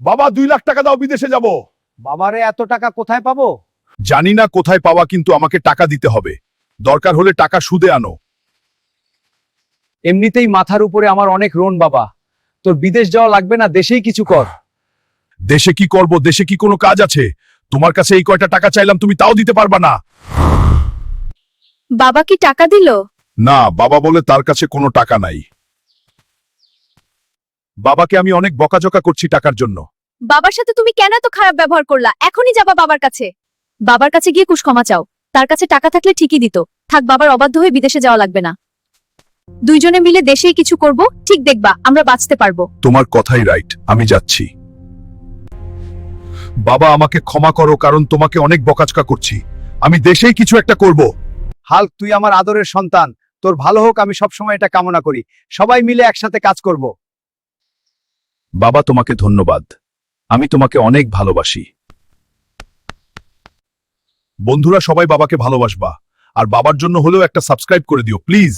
বাবা 2 লাখ টাকা দাও, বিদেশে যাব। বাবারে এত টাকা কোথায় পাবো? জানি না কোথায় পাওয়া, কিন্তু আমাকে টাকা দিতে হবে। দরকার হলে টাকা সুদে আনো। এমনিতেই মাথার উপরে আমার অনেক ঋণ বাবা, তোর বিদেশ যাওয়া লাগবে না, দেশেই কিছু কর। দেশে কি করব? দেশে কি কোনো কাজ আছে? তোমার কাছে এই কয়টা টাকা চাইলাম, তুমি তাও দিতে পারবা না। বাবা কি টাকা দিল? না, বাবা বলে তার কাছে কোনো টাকা নাই। বাবাকে আমি অনেক বকাঝকা করছি টাকার জন্য। বাবার সাথে তুমি কেন এত খারাপ ব্যবহার করলা? এখনই যাবা বাবার কাছে। বাবার কাছে গিয়ে কুশ ক্ষমা চাও। তার কাছে টাকা থাকলে ঠিকই দিত। থাক, বাবার অবাধ্য হয়ে বিদেশে যাওয়া লাগবে না। দুইজনে মিলে দেশেই কিছু করব, ঠিক দেখবা আমরা বাঁচতে পারবো। তোমার কথাই রাইট, আমি যাচ্ছি। বাবা আমাকে ক্ষমা করো, কারণ তোমাকে অনেক বকাঝকা করছি। আমি দেশেই কিছু একটা করব। হাল্ক, তুই আমার আদরের সন্তান, তোর ভালো হোক, আমি সবসময় এটা কামনা করি। সবাই মিলে একসাথে কাজ করব। বাবা, তোমাকে ধন্যবাদ। আমি তোমাকে অনেক ভালোবাসি। বন্ধুরা, সবাই বাবাকে ভালোবাসবা, আর বাবার জন্য হলেও একটা সাবস্ক্রাইব করে দিও প্লিজ।